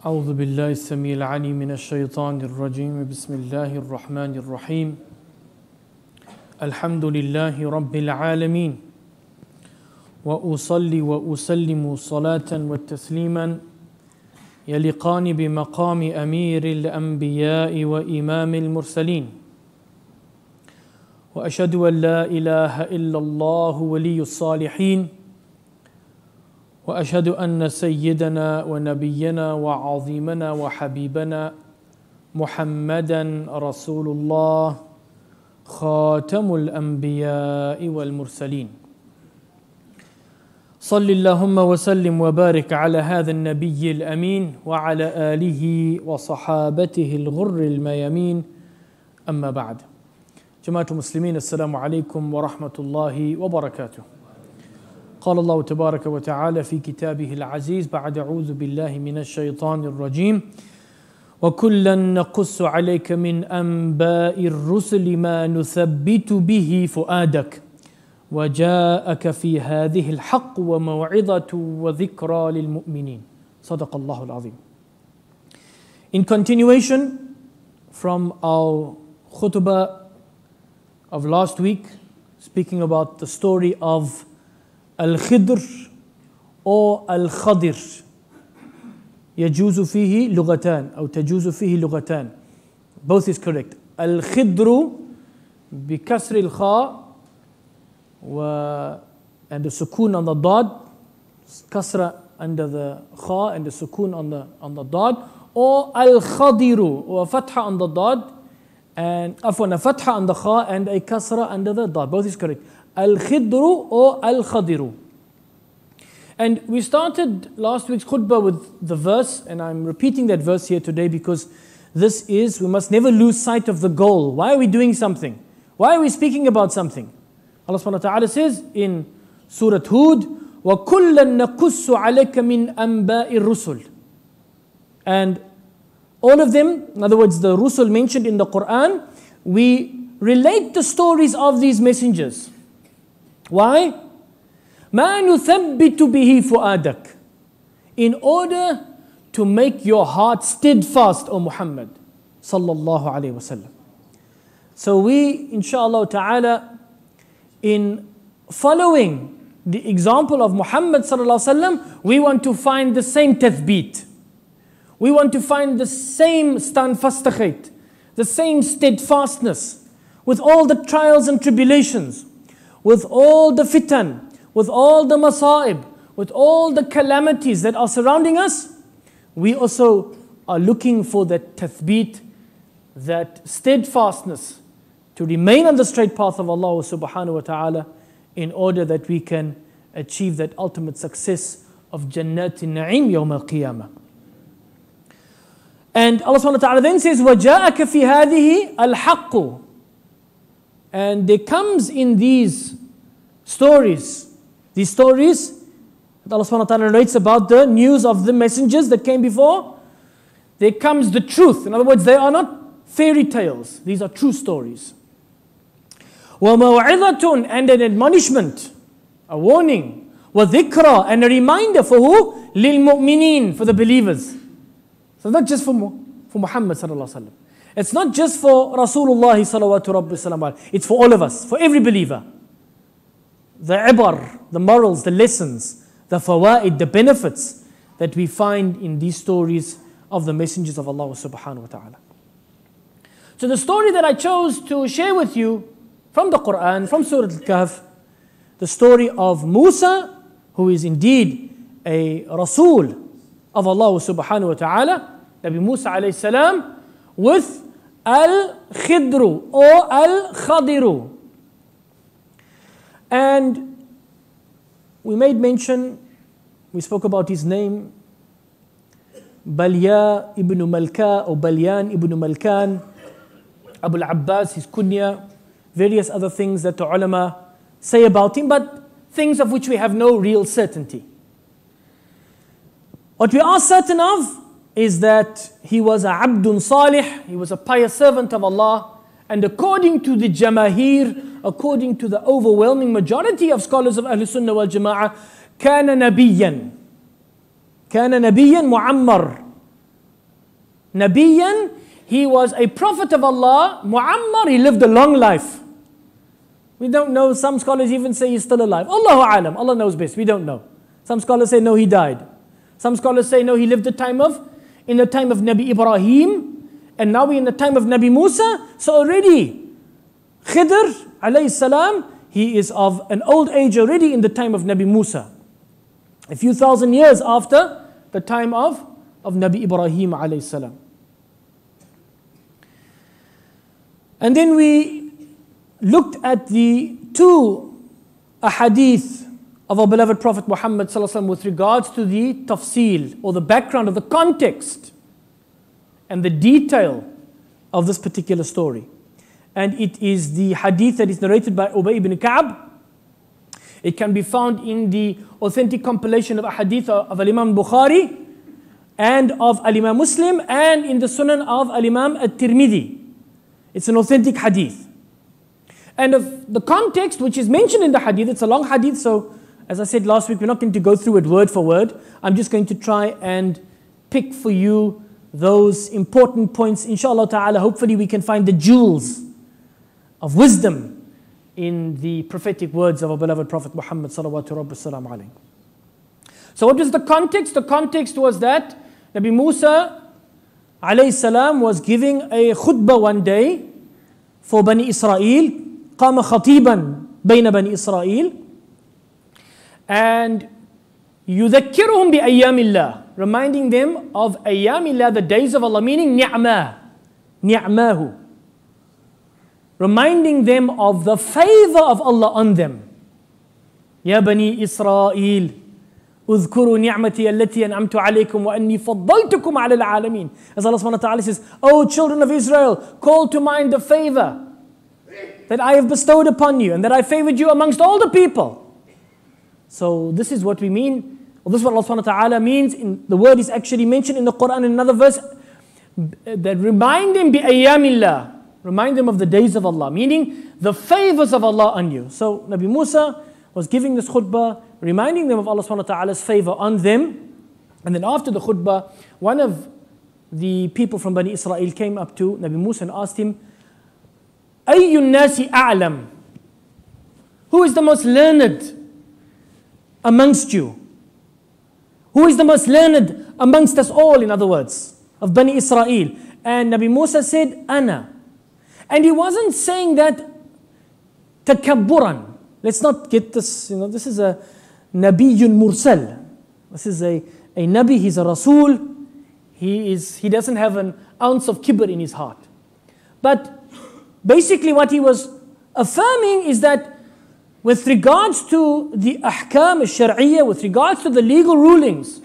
أعوذ بالله السميع العليم من الشيطان الرجيم بسم الله الرحمن الرحيم الحمد لله رب العالمين وأصلي وأسلم صلاة وتسليما يليقان بمقام أمير الأنبياء وإمام المرسلين وأشهد أن لا إله إلا الله ولي الصالحين وأشهد أن سيدنا ونبينا وعظيمنا وحبيبنا محمدا رسول الله خاتم الأنبياء والمرسلين صل اللهم وسلم وبارك على هذا النبي الأمين وعلى آله وصحابته الغر الميامين أما بعد جماعة المسلمين السلام عليكم ورحمة الله وبركاته قال الله تبارك وتعالى في كتابه العزيز بعد أعوذ بالله من الشيطان الرجيم وكلا نقص عليك من أنباء الرسل ما نثبت به فؤادك وجاءك في هذه الحق وموعظة وذكرى للمؤمنين صدق الله العظيم. In continuation from our khutbah of last week, speaking about the story of Al-Khidr or Al-Khadir يجوز فيه لغتان أو تجوز فيه لغتان, both is correct. Al-Khidru بكسر الخاء and the sukoon on the dad, kasra under the kha and the sukoon on the dad, or Al-Khadiru or fatha on the dad and afwan a fatha on the kha and a kasra under the dad, both is correct. Al-Khidru or Al-Khadiru. And we started last week's khutbah with the verse, and I'm repeating that verse here today because this is, we must never lose sight of the goal. Why are we doing something? Why are we speaking about something? Allah subhanahu wa ta'ala says in Surah Hud, وَكُلًّا نَقُصُّ عَلَيْكَ مِنْ أَنْبَاءِ الرُّسُلِ. And all of them, in other words, the Rusul mentioned in the Quran, we relate the stories of these messengers. Why? مَا نُثَبِّتُ بِهِ فُؤَادَكَ. In order to make your heart steadfast, O Muhammad sallallahu alayhi wa sallam. So we, inshallah ta'ala, in following the example of Muhammad sallallahu alayhi wa sallam, we want to find the same tathbeet. We want to find the same standfastigheid, the same steadfastness, with all the trials and tribulations, with all the fitan, with all the masa'ib, with all the calamities that are surrounding us. We also are looking for that tathbeet, that steadfastness, to remain on the straight path of Allah subhanahu wa ta'ala, in order that we can achieve that ultimate success of Jannatin Na'im Yawm al-Qiyamah. And Allah subhanahu wa ta'ala then says, وَجَاءَكَ فِي هَذِهِ الْحَقُّ. And there comes in these stories that Allah subhanahu wa ta'ala narrates about the news of the messengers that came before, there comes the truth. In other words, they are not fairy tales, these are true stories. وَمَوْعِظَةٌ, and an admonishment, a warning. وَذِكْرَى, and a reminder for who? لِلْمُؤْمِنِينَ, for the believers. So it's not just for Muhammad sallallahu alaihi wasallam. It's not just for Rasulullah sallallahu alaihi wasallam. It's for all of us, for every believer. The ibar, the morals, the lessons, the fawaid, the benefits that we find in these stories of the messengers of Allah subhanahu wa ta'ala. So the story that I chose to share with you from the Quran, from Surah Al-Kahf, the story of Musa, who is indeed a Rasul of Allah subhanahu wa ta'ala, Nabi Musa alayhi salam, with Al-Khidru or Al-Khadiru. And we made mention, we spoke about his name, Balya ibn Malka or Balyan ibn Malkan, Abu al-Abbas, his kunya, various other things that the ulama say about him, but things of which we have no real certainty. What we are certain of is that he was a abdun salih, he was a pious servant of Allah, and according to the jamahir, according to the overwhelming majority of scholars of Ahlul Sunnah wal Jama'ah, كان نبيا معمر. Nabiyan, he was a prophet of Allah. Muammar, he lived a long life. We don't know. Some scholars even say he's still alive. Allahu alam. Allah knows best. We don't know. Some scholars say no, he died. Some scholars say no, he lived in the time of Nabi Ibrahim, and now we're in the time of Nabi Musa. So already, Khidr alayhi salam, he is of an old age already in the time of Nabi Musa. A few thousand years after the time of Nabi Ibrahim alayhi salam. And then we looked at the two ahadith of our beloved Prophet Muhammad sallallahu alaihi wasallam with regards to the tafsil, or the background, of the context and the detail of this particular story. And it is the hadith that is narrated by Ubay ibn Ka'b. It can be found in the authentic compilation of hadith of Al-Imam Bukhari and of Al-Imam Muslim, and in the Sunan of Al-Imam At-Tirmidhi. It's an authentic hadith. And of the context which is mentioned in the hadith, it's a long hadith, so as I said last week, we're not going to go through it word for word. I'm just going to try and pick for you those important points. Inshallah ta'ala, hopefully we can find the jewels of wisdom in the prophetic words of our beloved Prophet Muhammad sallallahu alaihi wasallam. So what was the context? The context was that Nabi Musa alayhi salam was giving a khutbah one day for Bani Israel. قام خطيبا بين بني إسرائيل. And يذكرهم بأيام الله, reminding them of أيام الله, the days of Allah, meaning نعماه, reminding them of the favor of Allah on them. يا بني إسرائيل اذكروا نعمتي التي أنعمت عليكم وأني فضلتكم على العالمين. As Allah subhanahu wa ta'ala says, O children of Israel, call to mind the favor that I have bestowed upon you and that I favored you amongst all the people. So this is what we mean, or this is what Allah subhanahu wa ta'ala means. The word is actually mentioned in the Quran in another verse, that remind them bi-ayyamillah, remind them of the days of Allah, meaning the favors of Allah on you. So Nabi Musa was giving this khutbah, reminding them of Allah subhanahu wa ta'ala's favor on them. And then after the khutbah, one of the people from Bani Israel came up to Nabi Musa and asked him, Ayyun nasi a'lam, who is the most learned amongst you? Who is the most learned amongst us all, in other words, of Bani Israel? And Nabi Musa said, Ana. And he wasn't saying that takabburan. Let's not get this, this is a Nabiyyun Mursal. This is a Nabi, he's a Rasul. He doesn't have an ounce of kibr in his heart. But basically what he was affirming is that with regards to the ahkam al-shar'iyyah, with regards to the legal rulings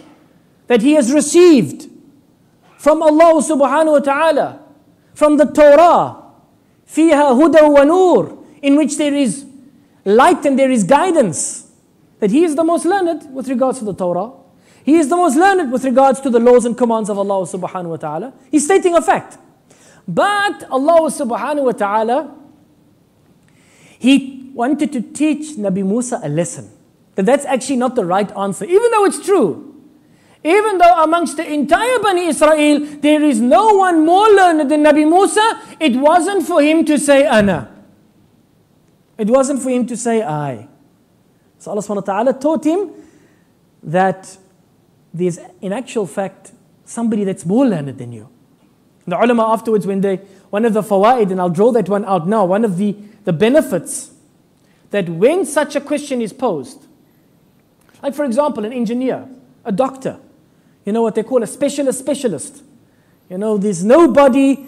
that he has received from Allah subhanahu wa ta'ala, from the Torah, fiha huda wa nur, in which there is light and there is guidance, that he is the most learned with regards to the Torah. He is the most learned with regards to the laws and commands of Allah subhanahu wa ta'ala. He's stating a fact. But Allah subhanahu wa ta'ala, He wanted to teach Nabi Musa a lesson. That's actually not the right answer, even though it's true. Even though amongst the entire Bani Israel, there is no one more learned than Nabi Musa, it wasn't for him to say ana. It wasn't for him to say I. So Allah subhanahu wa ta'ala taught him that there's in actual fact somebody that's more learned than you. The ulama afterwards, one of the fawaid, and I'll draw that one out now, one of the benefits, that when such a question is posed, like for example, an engineer, a doctor, what they call a specialist. There's nobody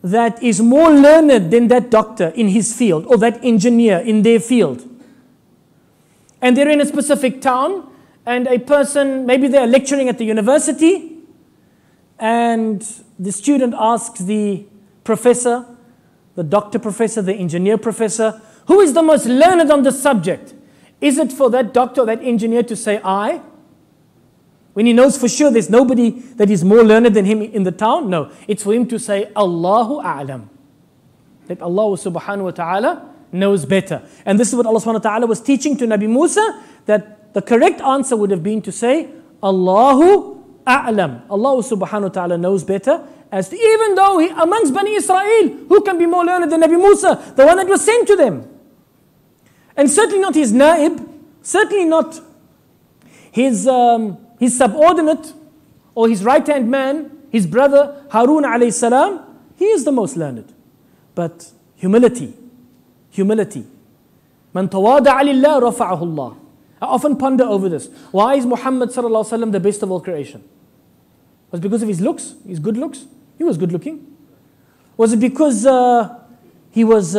that is more learned than that doctor in his field, or that engineer in their field. And they're in a specific town, and a person, maybe they're lecturing at the university, and the student asks the professor, the doctor professor, the engineer professor, who is the most learned on the subject? Is it for that doctor or that engineer to say I? When he knows for sure there's nobody that is more learned than him in the town? No, it's for him to say Allahu A'lam. That Allah subhanahu wa ta'ala knows better. And this is what Allah subhanahu wa ta'ala was teaching to Nabi Musa, that the correct answer would have been to say Allahu A'lam. Allah subhanahu wa ta'ala knows better. as to, even though amongst Bani Israel, who can be more learned than Nabi Musa, the one that was sent to them? And certainly not his naib, certainly not his subordinate or his right-hand man, his brother Harun alayhi salam. He is the most learned. But humility. Man tawada'a lillah rafa'ahu Allah. I often ponder over this. Why is Muhammad sallallahu alaihi wasallam the best of all creation? Was it because of his looks, his good looks? He was good looking. Was it because he was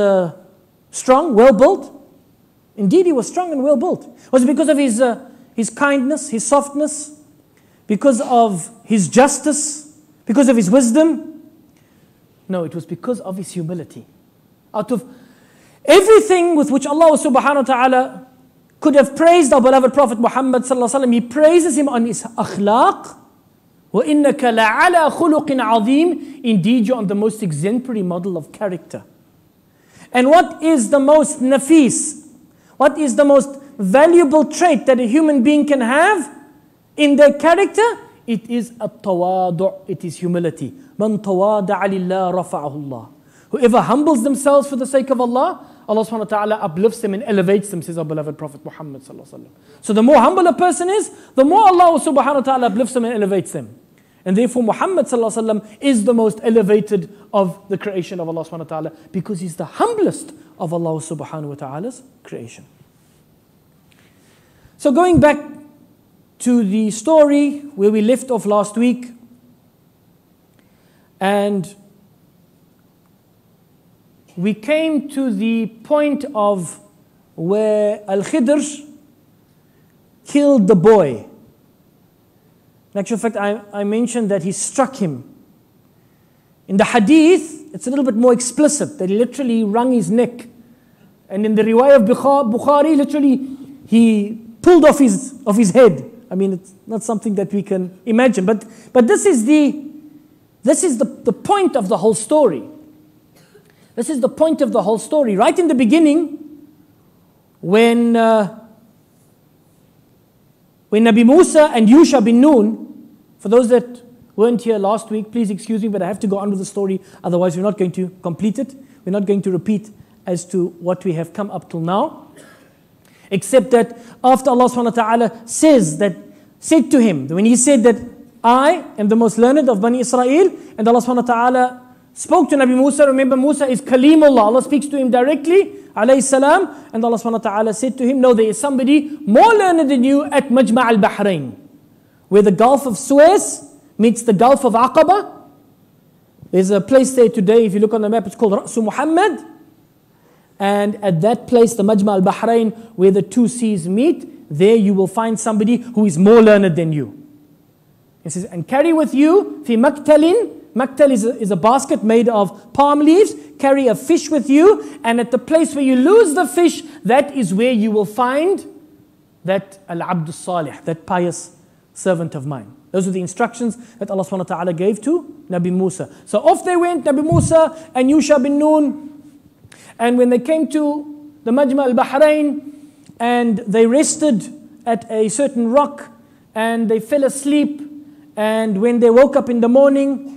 strong, well built? Indeed, he was strong and well built. Was it because of his kindness, his softness? Because of his justice? Because of his wisdom? No, it was because of his humility. Out of everything with which Allah subhanahu wa ta'ala could have praised our beloved Prophet Muhammad sallallahu alaihi wasallam, he praises him on his akhlaq. وَإِنَّكَ لَعَلَى خُلُقٍ عَظِيمٍ. Indeed, you're on the most exemplary model of character. And what is the most nafis? What is the most valuable trait that a human being can have in their character? It is at-tawadu', it is humility. مَنْ تَوَادَعَ لِلَّهِ رَفَعَهُ اللَّهُ. Whoever humbles themselves for the sake of Allah, Allah subhanahu wa ta'ala uplifts them and elevates them, says our beloved Prophet Muhammad sallallahu alaihi wasallam. So the more humble a person is, the more Allah subhanahu wa ta'ala uplifts them and elevates them. And therefore Muhammad sallallahu alaihi wasallam is the most elevated of the creation of Allah subhanahu wa ta'ala, because he's the humblest of Allah subhanahu wa ta'ala's creation. So going back to the story where we left off last week, and we came to the point of where Al-Khidr killed the boy. In actual fact, I mentioned that he struck him. In the hadith, it's a little bit more explicit, that he literally wrung his neck. And in the riwayah of Bukhari, literally, he pulled off his head. I mean, it's not something that we can imagine. But this is the point of the whole story. This is the point of the whole story. Right in the beginning, when Nabi Musa and Yusha bin Nun, for those that weren't here last week, please excuse me, but I have to go on with the story, otherwise we're not going to complete it. We're not going to repeat as to what we have come up till now. Except that after Allah subhanahu wa ta'ala said to him, when he said that I am the most learned of Bani Israel, and Allah subhanahu wa ta'ala spoke to Nabi Musa. Remember, Musa is Kalimullah. Allah speaks to him directly, alayhi salam. And Allah subhanahu wa ta'ala said to him, no, there is somebody more learned than you at Majma' al-Bahrain, where the Gulf of Suez meets the Gulf of Aqaba. There's a place there today, if you look on the map, it's called Ra'su Muhammad. And at that place, the Majma' al-Bahrain, where the two seas meet, there you will find somebody who is more learned than you. He says, and carry with you, fi maktalin. Maktal is a basket made of palm leaves. Carry a fish with you, and at the place where you lose the fish, that is where you will find that al-abd salih, that pious servant of mine. Those are the instructions that Allah subhanahu wa ta'ala gave to Nabi Musa. So off they went, Nabi Musa and Yusha bin Nun. And when they came to the Majma' al-Bahrain, and they rested at a certain rock, and they fell asleep, and when they woke up in the morning,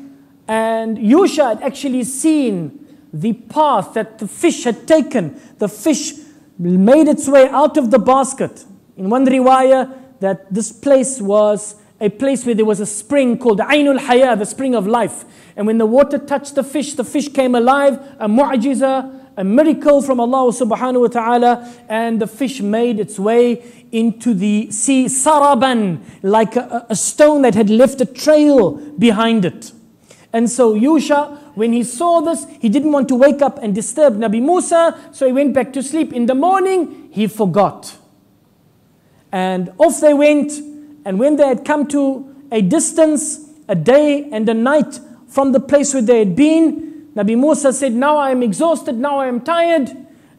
and Yusha had actually seen the path that the fish had taken. The fish made its way out of the basket. In one riwayah, that this place was a place where there was a spring called Ainul Haya, the spring of life. And when the water touched the fish came alive, a mu'jiza, a miracle from Allah subhanahu wa ta'ala, and the fish made its way into the sea, saraban, like a stone that had left a trail behind it. And so Yusha, when he saw this, he didn't want to wake up and disturb Nabi Musa, so he went back to sleep. In the morning, he forgot. And off they went, and when they had come to a distance, a day and a night from the place where they had been, Nabi Musa said, now I am exhausted, now I am tired.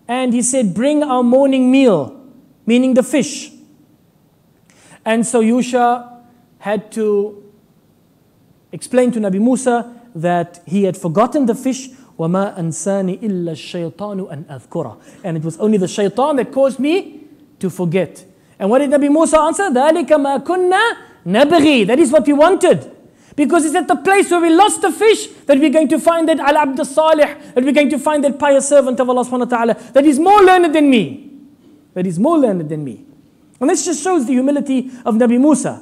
And he said, bring our morning meal, meaning the fish. And so Yusha had to explain to Nabi Musa that he had forgotten the fish. وَمَا أَنْسَانِ إِلَّا الشَّيْطَانُ أَنْ أَذْكُرَ. And it was only the shaitan that caused me to forget. And what did Nabi Musa answer? ذَلِكَ مَا كُنَّا نَبْغِي. That is what we wanted. Because it's at the place where we lost the fish that we're going to find that Al-Abd al-Salih, that we're going to find that pious servant of Allah subhanahu wa ta'ala, that is more learned than me. That is more learned than me. And this just shows the humility of Nabi Musa.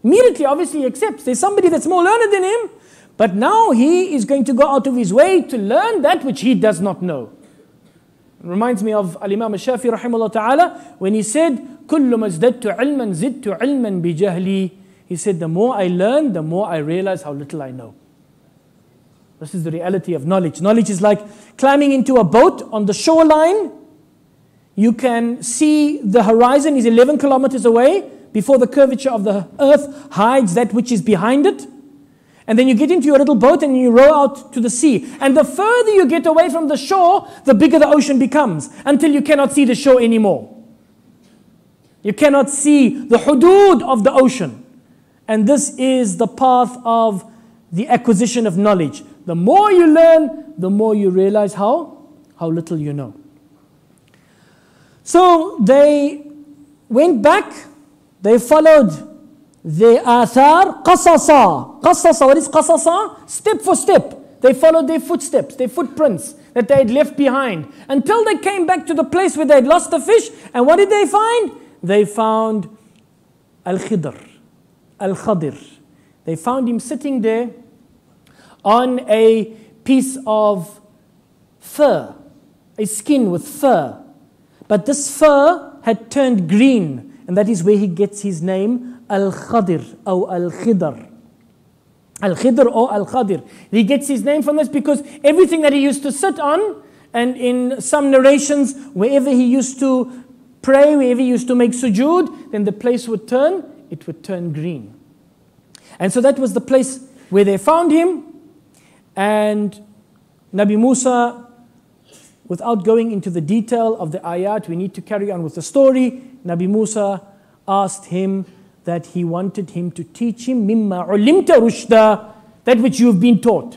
Immediately, obviously, he accepts. There's somebody that's more learned than him, but now he is going to go out of his way to learn that which he does not know. It reminds me of Al-Imam al-Shafi rahimahullah ta'ala when he said, كُلُّ مَزْدَدْتُ عِلْمًا زِدْتُ عِلْمًا بِجَهْلِي. He said, the more I learn, the more I realize how little I know. This is the reality of knowledge. Knowledge is like climbing into a boat on the shoreline. You can see the horizon is 11 kilometers away before the curvature of the earth hides that which is behind it. And then you get into your little boat and you row out to the sea. And the further you get away from the shore, the bigger the ocean becomes, until you cannot see the shore anymore. You cannot see the hudud of the ocean. And this is the path of the acquisition of knowledge. The more you learn, the more you realize how little you know. So they went back, they followed the athar, qasasa. Qasasa, what is qasasa? Step for step. They followed their footsteps, their footprints that they had left behind, until they came back to the place where they had lost the fish. And what did they find? They found Al-Khidr. Al-Khadir. They found him sitting there on a piece of fur, a skin with fur. But this fur had turned green, and that is where he gets his name, Al-Khadir or Al-Khidr. Al-Khidr or Al-Khadir. He gets his name from this because everything that he used to sit on, and in some narrations, wherever he used to pray, wherever he used to make sujood, then the place would turn, it would turn green. And so that was the place where they found him. And Nabi Musa, without going into the detail of the ayat, we need to carry on with the story. Nabi Musa asked him that he wanted him to teach him mimma ulimta rushda, that which you have been taught.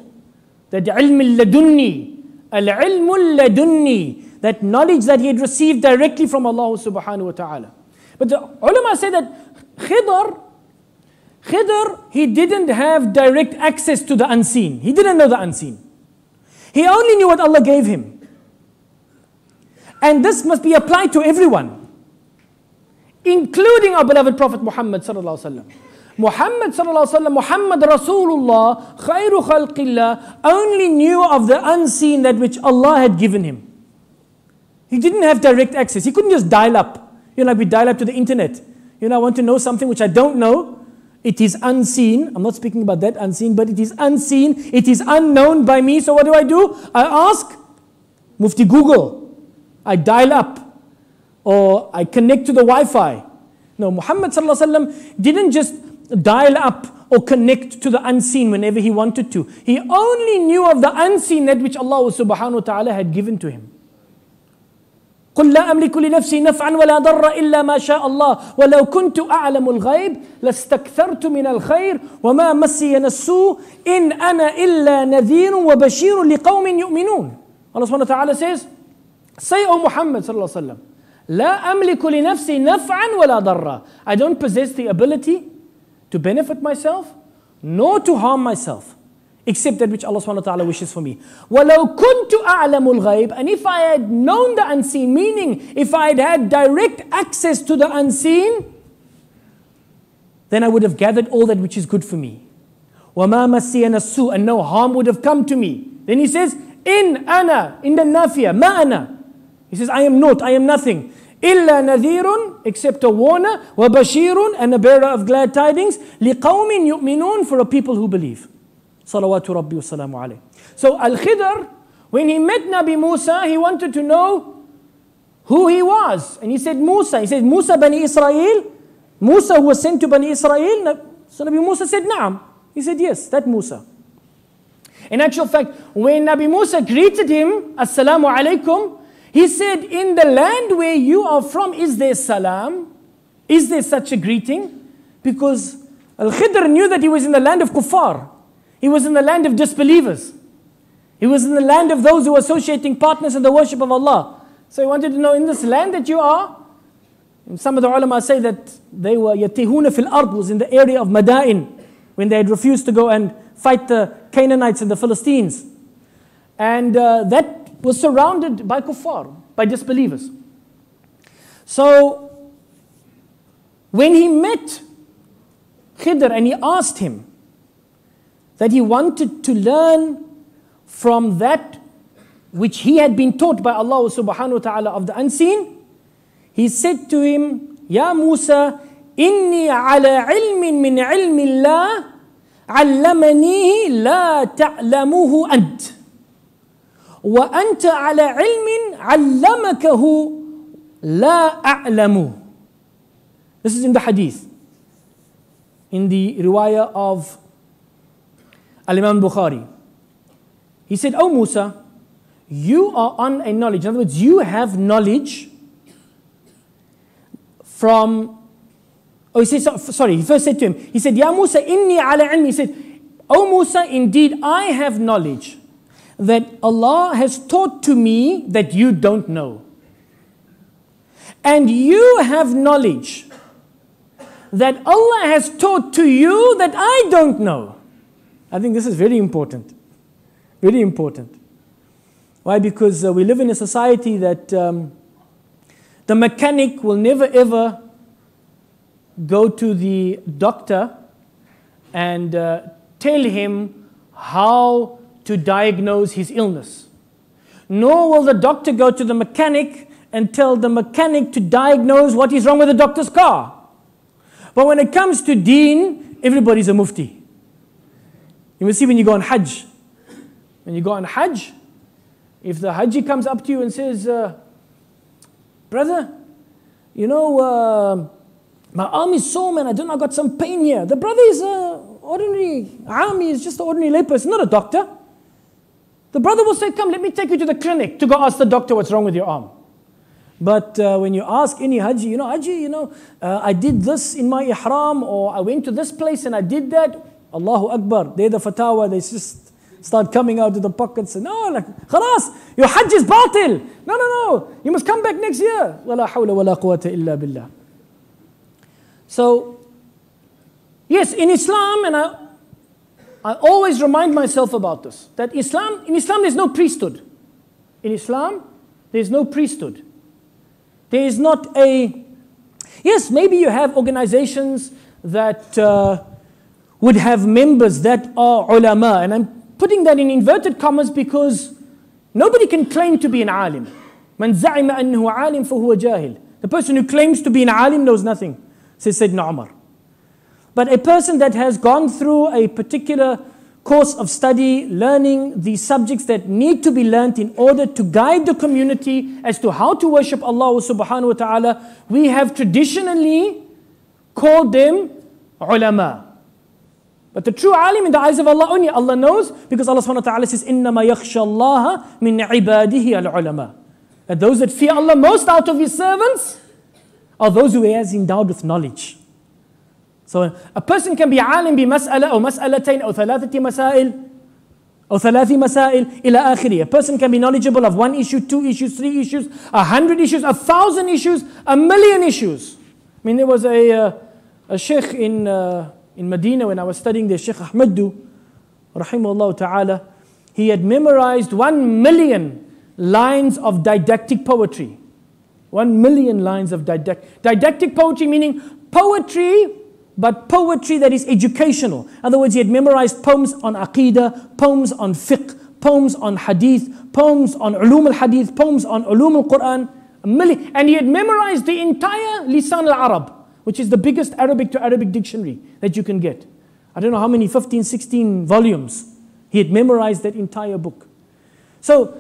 That ilm al-ladunni, al-ilm al-ladunni, that knowledge that he had received directly from Allah subhanahu wa ta'ala. But the ulama say that Khidr, he didn't have direct access to the unseen. He didn't know the unseen. He only knew what Allah gave him. And this must be applied to everyone, including our beloved Prophet Muhammad sallallahu alaihi wasallam. Muhammad sallallahu alaihi wasallam, Muhammad Rasulullah, khairu khalqillah, only knew of the unseen that which Allah had given him. He didn't have direct access. He couldn't just dial up. Like we dial up to the internet. I want to know something which I don't know. It is unseen. I'm not speaking about that unseen, but it is unseen. It is unknown by me. So what do? I ask Mufti Google. I dial up. Or I connect to the Wi-Fi. No, Muhammad sallallahu alaihi wasallam didn't just dial up or connect to the unseen whenever he wanted to. He only knew of the unseen, that which Allah subhanahu wa ta'ala had given to him. قل لا أملك لنفسي نفعا ولا ضرا إلا ما شاء الله ولو كنت أعلم الغيب لاستكثرت من الخير وما مسي السوء إن أنا إلا نذير وبشير لقوم يؤمنون. Allah subhanahu wa ta'ala says, say, O Muhammad sallallahu alaihi wasallam, لا أملك لنفسي نفعا ولا ضرا. I don't possess the ability to benefit myself nor to harm myself, except that which Allah subhanahu wa ta'ala wishes for me. وَلَوْ كُنْتُ أَعْلَمُ الْغَيْبِ. And if I had known the unseen, meaning if I had had direct access to the unseen, then I would have gathered all that which is good for me. وَمَا مَسِّيَنَا السُّوء. And no harm would have come to me. Then he says, إِنْ أَنَا, in the nafiya, مَا أَنَا. He says, I am not, I am nothing. إِلَّا نَذِيرٌ, except a warner, وَبَشِيرٌ, and a bearer of glad tidings, لِقَوْمٍ يُؤْمِنُونَ, for a people who believe. Salawatu Rabbi wa salamu alayhi. So Al-Khidr, when he met Nabi Musa, he wanted to know who he was. And he said Musa. He said, Musa Bani Israel. Musa who was sent to Bani Israel. So Nabi Musa said, Naam. He said, yes, that Musa. In actual fact, when Nabi Musa greeted him, Assalamu alaikum, he said, in the land where you are from, is there salam? Is there such a greeting? Because Al-Khidr knew that he was in the land of kuffar. He was in the land of disbelievers. He was in the land of those who were associating partners in the worship of Allah. So he wanted to know, in this land that you are, and some of the ulama say that they were yatihuna fil ard, was in the area of Madain. when they had refused to go and fight the Canaanites and the Philistines. And that was surrounded by kuffar, by disbelievers. So when he met Khidr and he asked him that he wanted to learn from that which he had been taught by Allah subhanahu wa ta'ala of the unseen, he said to him, Ya Musa, inni ala ilmin min ilmi Allah, allamanihi la ta'lamuhu ant. Wa anta ala ilmin allamakahu la a'lamu. This is in the hadith, in the riwayah of Al-Imam Bukhari. He said, Oh Musa, you are on a knowledge. In other words, you have knowledge from... Oh, he said, sorry, he first said to him, he said, Ya Musa, inni ala ilmi. He said, Oh Musa, indeed I have knowledge that Allah has taught to me that you don't know. And you have knowledge that Allah has taught to you that I don't know. I think this is very important. Very important. Why? Because we live in a society that the mechanic will never ever go to the doctor and tell him how to diagnose his illness. Nor will the doctor go to the mechanic and tell the mechanic to diagnose what is wrong with the doctor's car. But when it comes to deen, everybody's a mufti. You will see when you go on Hajj. When you go on Hajj, if the Haji comes up to you and says, brother, you know, my arm is sore, man, I don't know, I got some pain here. The brother is ordinary army, is just an ordinary layperson, not a doctor. The brother will say, come, let me take you to the clinic to go ask the doctor what's wrong with your arm. But when you ask any Haji, you know, Haji, I did this in my ihram, or I went to this place and I did that. Allahu Akbar. They're the fatwa, they just start coming out of the pockets and, no, like, khalas, your Hajj is batil. No, you must come back next year. Wala hawla wala quwwata illa billah. So, yes, in Islam, and I always remind myself about this, that in Islam there's no priesthood. In Islam, there's no priesthood. There is not a... Yes, maybe you have organizations that would have members that are ulama, and I'm putting that in inverted commas because nobody can claim to be an alim. Man za'ima annahu alim fahuwa jahil. The person who claims to be an alim knows nothing, says Sayyidina Umar. But a person that has gone through a particular course of study, learning the subjects that need to be learnt in order to guide the community as to how to worship Allah subhanahu wa ta'ala, we have traditionally called them ulama. But the true alim in the eyes of Allah only, Allah knows, because Allah subhanahu wa ta'ala says, إِنَّمَا يَخْشَى اللَّهَ مِنْ عِبَادِهِ الْعُلَمَاء. That those that fear Allah most out of His servants are those who He has endowed with knowledge. So a person can be alim bi mas'ala or mas'alatain or thalathati masail or thalathi masail ila akhiri. A person can be knowledgeable of 1 issue, 2 issues, 3 issues, 100 issues, 1,000 issues, 1,000,000 issues. I mean, there was a sheikh in Medina when I was studying there, Sheikh Ahmadu, rahimahullah ta'ala. He had memorized 1,000,000 lines of didactic poetry. 1,000,000 lines of didactic poetry, meaning poetry, but poetry that is educational. In other words, he had memorized poems on aqidah, poems on fiqh, poems on hadith, poems on ulum al-hadith, poems on ulum al-Quran. And he had memorized the entire Lisan al-Arab, which is the biggest Arabic to Arabic dictionary that you can get. I don't know how many, 15, 16 volumes. He had memorized that entire book. So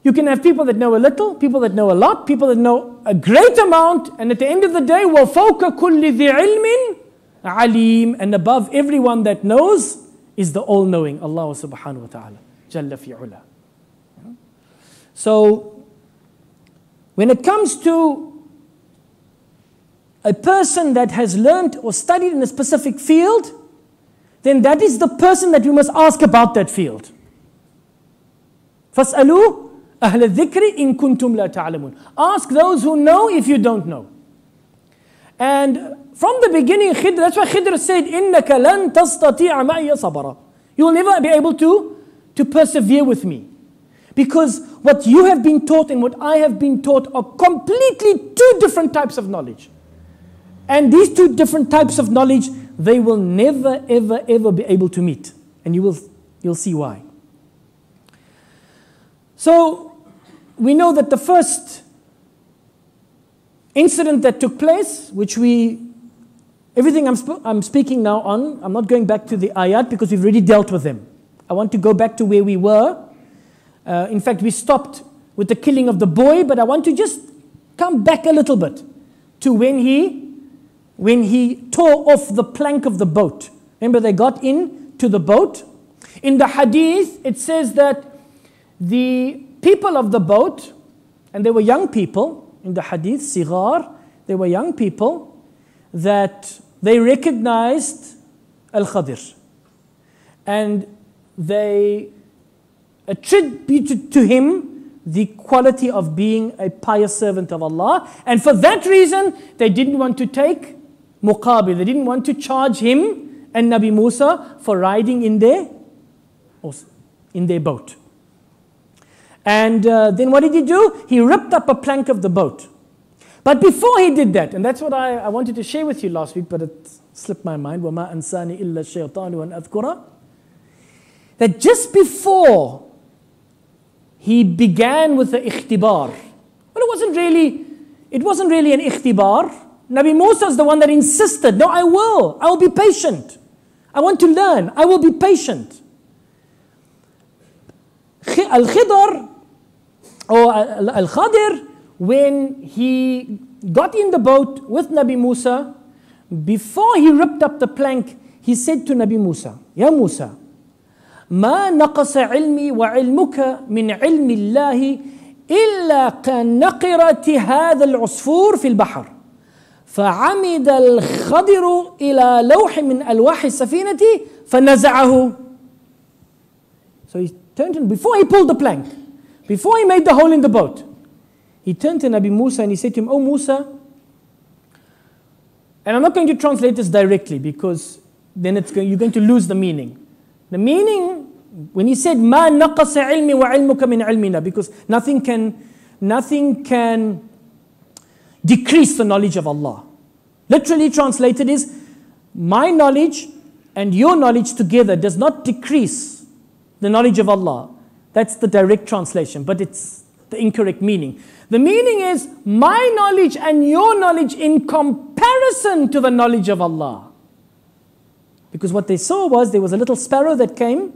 you can have people that know a little, people that know a lot, people that know a great amount, and at the end of the day, وَفَوْقَ كُلِّ ذِي عِلْمٍ Alim, and above everyone that knows is the all-knowing Allah subhanahu wa ta'ala. Jalla fi'ula. So, when it comes to a person that has learned or studied in a specific field, then that is the person that we must ask about that field. فَاسْأَلُوا أَهْلَ الذِّكْرِ إِن كُنْتُمْ لَا تَعْلَمُونَ. Ask those who know if you don't know. And from the beginning, Khidr, that's why Khidr said, إِنَّكَ لَن تَسْتَطِيعَ مَعِيَ صَبَرًا. You will never be able to persevere with me. Because what you have been taught and what I have been taught are completely two different types of knowledge. And these two different types of knowledge, they will never, ever, ever be able to meet. And you'll see why. So, we know that the first incident that took place, which everything I'm speaking now on, I'm not going back to the ayat because we've already dealt with them. I want to go back to where we were. In fact, we stopped with the killing of the boy, but I want to just come back a little bit to when he tore off the plank of the boat. Remember, they got into the boat. In the hadith, it says that the people of the boat, and they were young people, in the hadith, sigar, they were young people, that they recognized Al-Khadir. And they attributed to him the quality of being a pious servant of Allah. And for that reason, they didn't want to take muqabil. They didn't want to charge him and Nabi Musa for riding in their boat. And then what did he do? He ripped up a plank of the boat. But before he did that, and that's what I wanted to share with you last week, but it slipped my mind, وَمَا أَنْسَانِ إِلَّا الشَّيْطَانُ وَأَنْ أَذْكُرَ, that just before he began with the ikhtibar, well, it wasn't really an ikhtibar. Nabi Musa is the one that insisted, no, I will be patient. I want to learn, I will be patient. Al-Khidr, or Al-Khadir, when he got in the boat with Nabi Musa, before he ripped up the plank, he said to Nabi Musa, Ya Musa, ما نقص علمي وعلمك من علم الله إلا كنقرة هذا العصفور في البحر فعمد الخضر إلى لوح من ألواح السفينة فنزعه. So he turned to, before he pulled the plank, before he made the hole in the boat, he turned to Nabi Musa and he said to him, Oh Musa, and I'm not going to translate this directly because then you're going to lose the meaning. The meaning, when he said, مَا نَقَصَ عِلْمِي وَعِلْمُكَ مِنْ عِلْمِنَا, because nothing can decrease the knowledge of Allah. Literally translated is, my knowledge and your knowledge together does not decrease the knowledge of Allah. That's the direct translation, but it's the incorrect meaning. The meaning is, my knowledge and your knowledge in comparison to the knowledge of Allah. Because what they saw was there was a little sparrow that came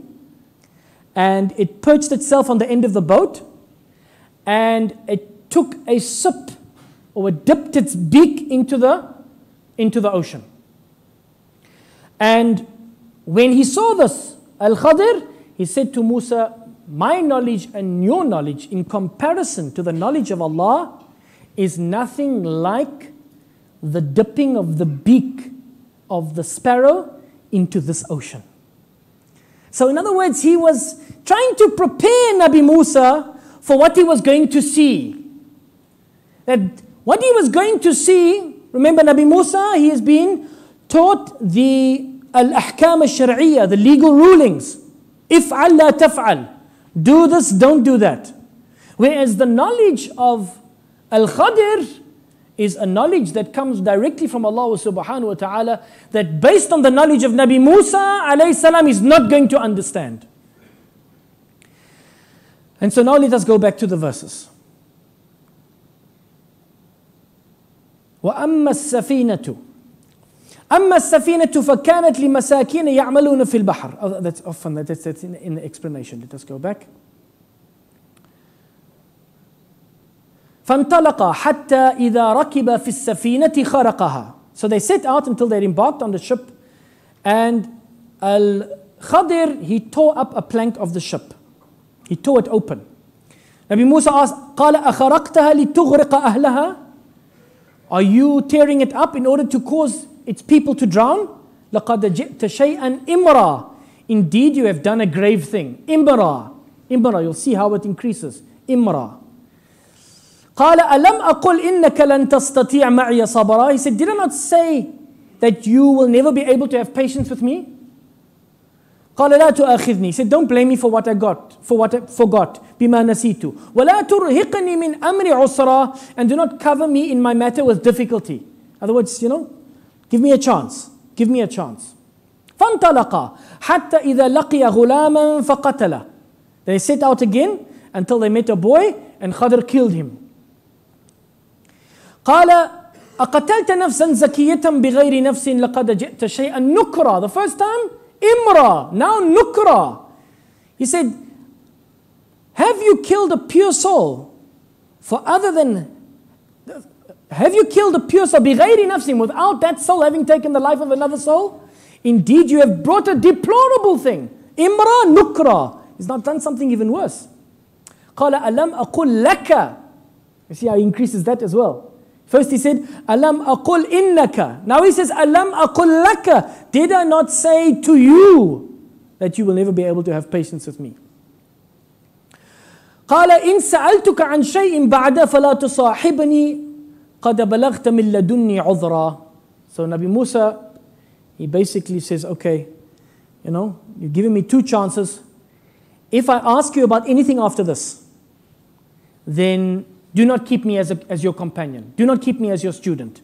and it perched itself on the end of the boat and it took a sip or it dipped its beak into the ocean. And when he saw this, Al-Khadir, he said to Musa, my knowledge and your knowledge in comparison to the knowledge of Allah is nothing like the dipping of the beak of the sparrow into this ocean. So in other words, he was trying to prepare Nabi Musa for what he was going to see. That what he was going to see, remember Nabi Musa, he has been taught the al-ahkam al-shar'iyya, the legal rulings. If'al la taf'al. Do this, don't do that. Whereas the knowledge of Al-Khadir is a knowledge that comes directly from Allah subhanahu wa ta'ala, that based on the knowledge of Nabi Musa alayhi salam is not going to understand. And so now let us go back to the verses. وَأَمَّا السَّفِينَةُ أَمَّا السَّفِينَةُ فَكَانَتْ لِمَسَاكِينَ يَعْمَلُونَ فِي الْبَحْرِ. Oh, that's often, that's in the explanation. Let us go back. فَانْطَلَقَا حَتَّى إِذَا رَكِبَ فِي السَّفِينَةِ خَرَقَهَا. So they set out until they embarked on the ship, and Al-Khadir, he tore up a plank of the ship. He tore it open. Nabi Musa asked, قَالَ أَخَرَقْتَهَا لِتُغْرِقَ أَهْلَهَا. Are you tearing it up in order to cause its people to drown? لَقَدْ جِئْتَ شَيْئًا إِمْرًا. Indeed, you have done a grave thing. Imra. Imra, you'll see how it increases. Imra. قال ألم أقل إنك لن تستطيع معي صبرا. He said, did I not say that you will never be able to have patience with me? قال لا تؤاخذني. He said, don't blame me for what I forgot. بما نسيت. ولا ترهقني من أمر عسرا. And do not cover me in my matter with difficulty. In other words, give me a chance. Give me a chance. فانطلقا حتى إذا لقي غلاما فقتله. They set out again until they met a boy and Khadr killed him. قال أقتلت نفسا زكية بغير نفس لقد جئت شيئا نكرا. The first time, imra. Now nukra. He said, have you killed a pure soul have you killed a pure soul بغير نفس, without that soul having taken the life of another soul? Indeed, you have brought a deplorable thing. Imra nukra. He's not done something even worse. قال ألم أقل لك. You see how he increases that as well. First he said, ألم أقل إنك. Now he says, ألم أقل لك. Did I not say to you that you will never be able to have patience with me? قال إن سألتك عن شيء بعد فلا تصاحبني قد بلغت من لدني عذرا. So Nabi Musa, he basically says, okay, you've given me 2 chances. If I ask you about anything after this, then do not keep me as your companion. Do not keep me as your student.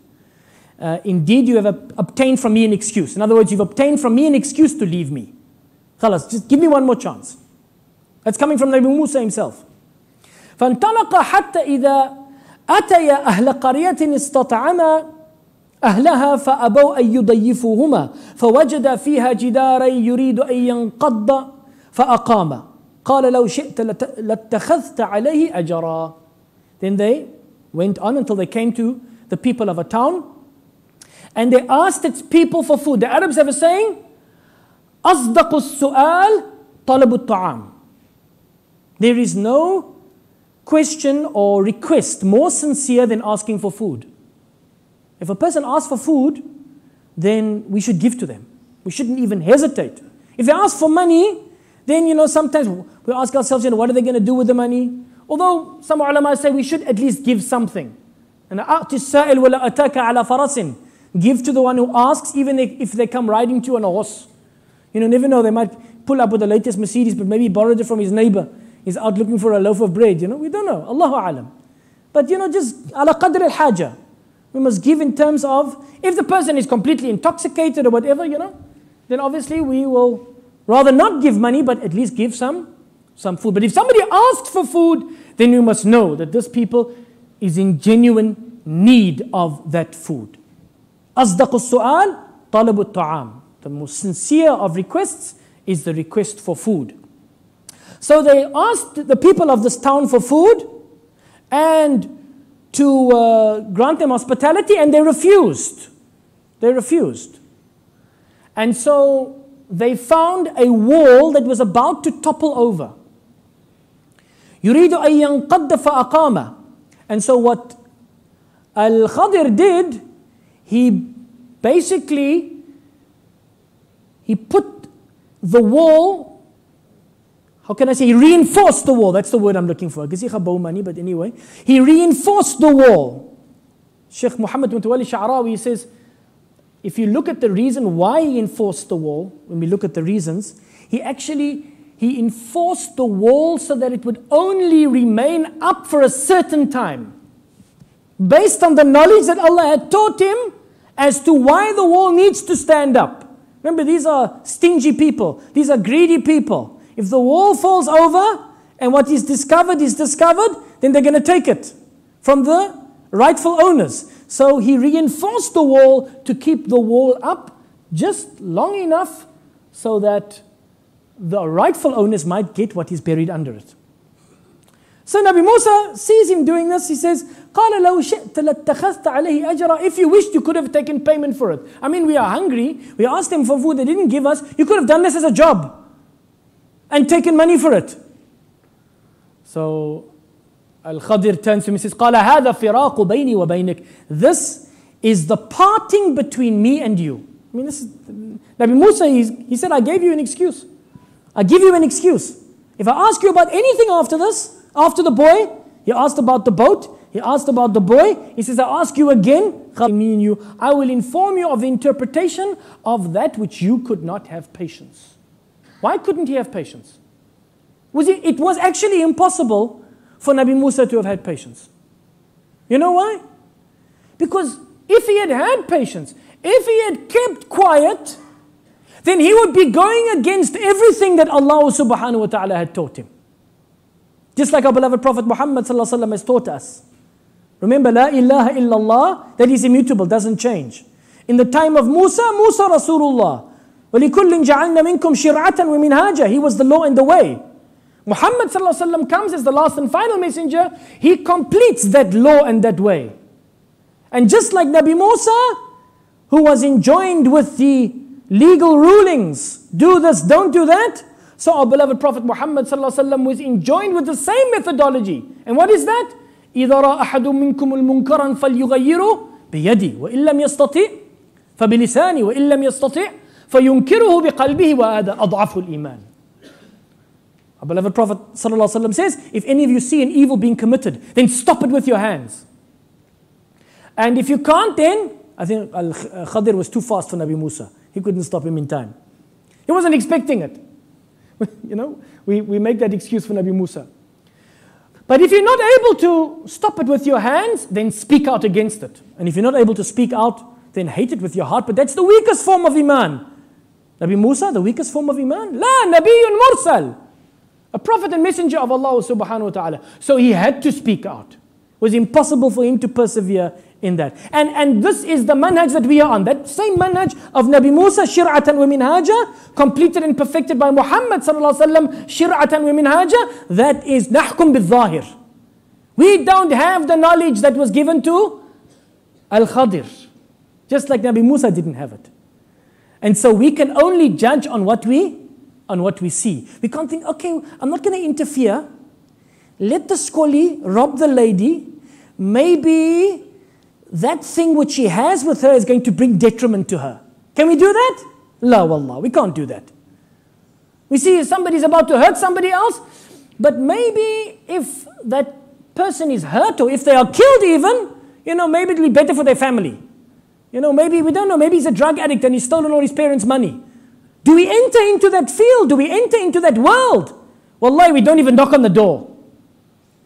Indeed, you have obtained from me an excuse. In other words, you've obtained from me an excuse to leave me. Khalas, just give me one more chance. That's coming from Nabi Musa himself. فانطلق حتى إذا أتيا أهل قرية استطعما أهلها فأبوا أن يضيفوهما فوجد فيها جدارا يريد أن ينقض فأقام قال لو شئت لاتخذت عليه أجرا. Then they went on until they came to the people of a town and they asked its people for food. The Arabs have a saying, أصدق السؤال طلب الطعام. There is no question or request more sincere than asking for food. If a person asks for food, then we should give to them. We shouldn't even hesitate. If they ask for money, then sometimes we ask ourselves, what are they going to do with the money? Although some ulama say we should at least give something. And give to the one who asks, even if they come riding to you on a horse. Never know, they might pull up with the latest Mercedes, but maybe he borrowed it from his neighbor. He's out looking for a loaf of bread, we don't know. Allahu alam. But just ala qadr al-haja. We must give in terms of, if the person is completely intoxicated or whatever, then obviously we will rather not give money, but at least give some food. But if somebody asks for food, then you must know that this people is in genuine need of that food. أصدق السؤال طلب الطعام. The most sincere of requests is the request for food. So they asked the people of this town for food and to grant them hospitality, and they refused. They refused. And so they found a wall that was about to topple over. يريد أن ينقض فأقام. And so what Al-Khadir did, he put the wall, how can I say, he reinforced the wall. That's the word I'm looking for. But anyway, he reinforced the wall. Sheikh Muhammad Mutawalli Sha'rawi says, if you look at the reason why he enforced the wall, when we look at the reasons, he enforced the wall so that it would only remain up for a certain time, based on the knowledge that Allah had taught him as to why the wall needs to stand up. Remember, these are stingy people. These are greedy people. If the wall falls over and what is discovered, then they're going to take it from the rightful owners. So he reinforced the wall to keep the wall up just long enough so that the rightful owners might get what is buried under it. So Nabi Musa sees him doing this. He says, قَالَ لَوْ شِئْتَ لَاتَّخَذْتَ عَلَيْهِ أَجْرًا. If you wished, you could have taken payment for it. I mean, we are hungry. We asked them for food. They didn't give us. You could have done this as a job and taken money for it. So Al-Khadir turns to him and says, قَالَ هَذَا فِرَاقُ بَيْنِي وَبَيْنِكَ. This is the parting between me and you. I mean, this is Nabi Musa, he said, I gave you an excuse. I give you an excuse. If I ask you about anything after this, after the boy, he asked about the boat, He asked about the boy. He says, I ask you again, me and you, I will inform you of the interpretation of that which you could not have patience. Why couldn't he have patience? It was actually impossible for Nabi Musa to have had patience. You know why? Because if he had had patience, if he had kept quiet, then he would be going against everything that Allah subhanahu wa ta'ala had taught him. Just like our beloved Prophet Muhammad sallallahu alaihi wasallam has taught us. Remember, La ilaha illallah, that is immutable, doesn't change. In the time of Musa, Musa Rasulullah. وَلِكُلٍّ جَعَلْنَا مِنْكُمْ شِرْعَةً وَمِنْهَاجًا. He was the law and the way. Muhammad sallallahu alaihi wasallam comes as the last and final messenger. He completes that law and that way. And just like Nabi Musa, who was enjoined with the legal rulings, do this, don't do that, so our beloved Prophet Muhammad sallallahu alaihi wasallam was enjoined with the same methodology. And what is that? إِذَا رَأَ أَحَدٌ مِّنكُمُ الْمُنْكَرًا فَلْيُغَيِّرُهُ بِيَدِهِ وَإِن لَّمْ يَسْتَطِعْ فَبِلِسَانِهِ وَإِن لَّمْ يَسْتَطِعْ فَيُنْكِرُهُ بِقَلْبِهِ وَهَذَا أَضْعَفُ الْإِيمَانِ. Our beloved Prophet sallallahu alaihi wasallam says, if any of you see an evil being committed, then stop it with your hands. And if you can't, then I think Al-Khadir was too fast for Nabi Musa. He couldn't stop him in time. He wasn't expecting it. You know, we make that excuse for Nabi Musa. But if you're not able to stop it with your hands, then speak out against it. And if you're not able to speak out, then hate it with your heart. But that's the weakest form of Iman. Nabi Musa, the weakest form of Iman? La, Nabiyyun Mursal. A prophet and messenger of Allah subhanahu wa ta'ala. So he had to speak out. It was impossible for him to persevere in that. And this is the manhaj that we are on. That same manhaj of Nabi Musa, shir'atan wa minhaja, completed and perfected by Muhammad sallallahu alaihi wasallam, shir'atan wa minhaja, that is nahkum bil-zahir. We don't have the knowledge that was given to Al-Khadir. Just like Nabi Musa didn't have it. And so we can only judge on what we see. We can't think, okay, I'm not going to interfere. Let the scholi rob the lady. Maybe that thing which she has with her is going to bring detriment to her. Can we do that? La wallah, we can't do that. We see somebody's about to hurt somebody else, but maybe if that person is hurt or if they are killed even, maybe it'll be better for their family. Maybe, we don't know, maybe he's a drug addict and he's stolen all his parents' money. Do we enter into that field? Do we enter into that world? Wallahi, we don't even knock on the door.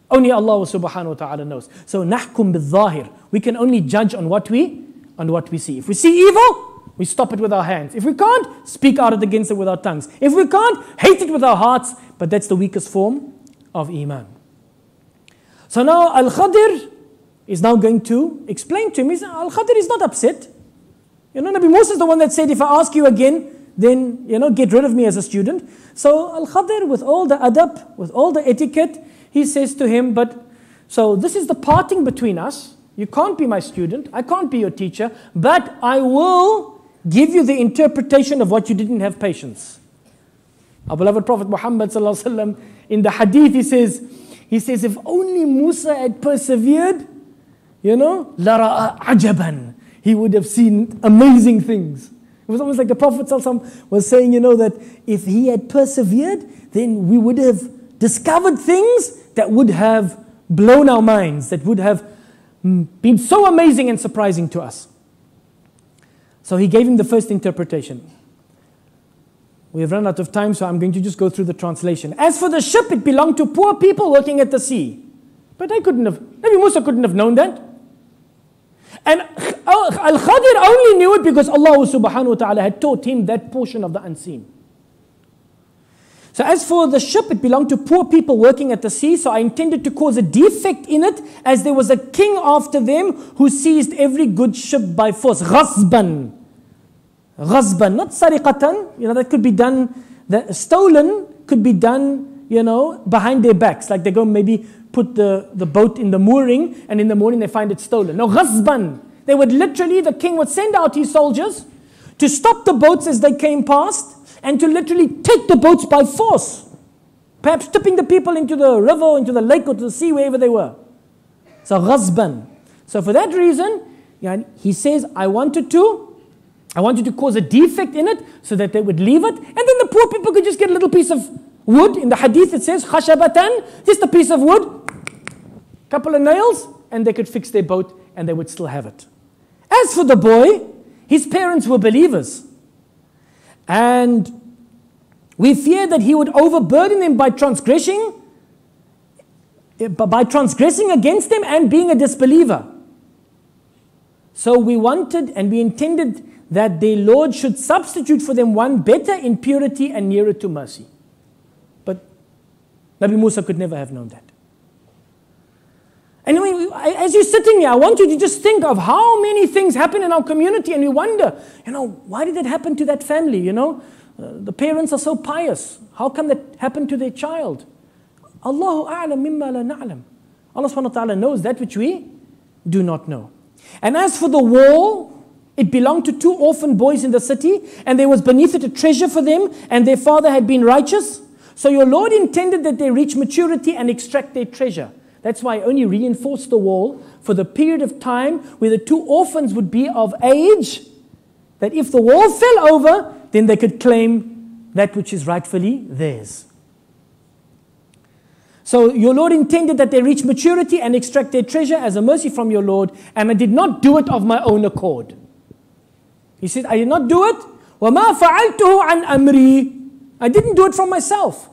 Only Allah subhanahu wa ta'ala knows. So nahkum bil-zahir. We can only judge on what we see. If we see evil, we stop it with our hands. If we can't, speak out against it with our tongues. If we can't, hate it with our hearts. But that's the weakest form of Iman. So now Al-Khadir is now going to explain to him. Al-Khadir is not upset. Nabi Musa is the one that said, if I ask you again, then, get rid of me as a student. So Al-Khadir, with all the adab, with all the etiquette, he says to him, so this is the parting between us. You can't be my student. I can't be your teacher. But I will give you the interpretation of what you didn't have patience. Our beloved Prophet Muhammad sallallahu alaihi wasallam, in the hadith, he says, if only Musa had persevered, لَرَأَ عَجَبًا. He would have seen amazing things. It was almost like the Prophet ﷺ was saying, that if he had persevered, then we would have discovered things that would have blown our minds, that would have been so amazing and surprising to us. So he gave him the first interpretation. We have run out of time, so I'm going to just go through the translation. As for the ship, it belonged to poor people working at the sea. But Nabi Musa couldn't have known that. And Al-Khadir only knew it because Allah subhanahu wa ta'ala had taught him that portion of the unseen. So as for the ship, it belonged to poor people working at the sea. So I intended to cause a defect in it, as there was a king after them who seized every good ship by force. Ghazban. Ghazban, not sariqatan. That could be done, stolen could be done, behind their backs. Like they go maybe put the boat in the mooring and in the morning they find it stolen. No, ghazban. The king would send out his soldiers to stop the boats as they came past, and to literally take the boats by force. Perhaps tipping the people into the river, into the lake, or to the sea, wherever they were. So ghazban. So for that reason, he says, I wanted to cause a defect in it so that they would leave it. And then the poor people could just get a little piece of wood. In the hadith it says, khashabatan, just a piece of wood, couple of nails, and they could fix their boat and they would still have it. As for the boy, his parents were believers. And we feared that he would overburden them by transgressing against them and being a disbeliever. So we wanted and we intended that their Lord should substitute for them one better in purity and nearer to mercy. But Nabi Musa could never have known that. And as you're sitting here, I want you to just think of how many things happen in our community, and we wonder, why did that happen to that family? The parents are so pious. How come that happened to their child? Allahu a'lam mimma la na'lam. Allah subhanahu wa ta'ala knows that which we do not know. And as for the wall, it belonged to 2 orphan boys in the city, and there was beneath it a treasure for them, and their father had been righteous. So your Lord intended that they reach maturity and extract their treasure. That's why I only reinforced the wall for the period of time where the 2 orphans would be of age, that if the wall fell over, then they could claim that which is rightfully theirs. So your Lord intended that they reach maturity and extract their treasure as a mercy from your Lord, and I did not do it of my own accord. He said, I did not do it. وَمَا فَعَلْتُهُ عَنْ أَمْرِي. I didn't do it from myself.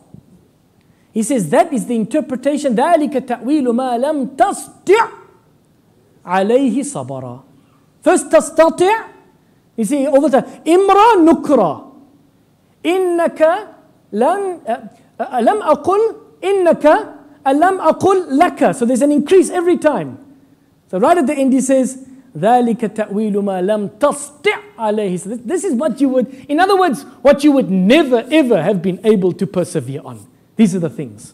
He says that is the interpretation. ذَلِكَ تَأْوِيلُ مَا لَمْ تَسْطِعْ عَلَيْهِ صَبَرًا. First تَسْتَطِعْ. You see all the time. إِمْرَا نُكْرَا. إِنَّكَ لَمْ أَقُلْ إِنَّكَ أَلَمْ أَقُلْ لَكَ. So there's an increase every time. So right at the end he says, ذَلِكَ تَأْوِيلُ مَا لَمْ تَسْطِعْ عَلَيْهِ. So this is what you would, in other words, what you would never ever have been able to persevere on. These are the things.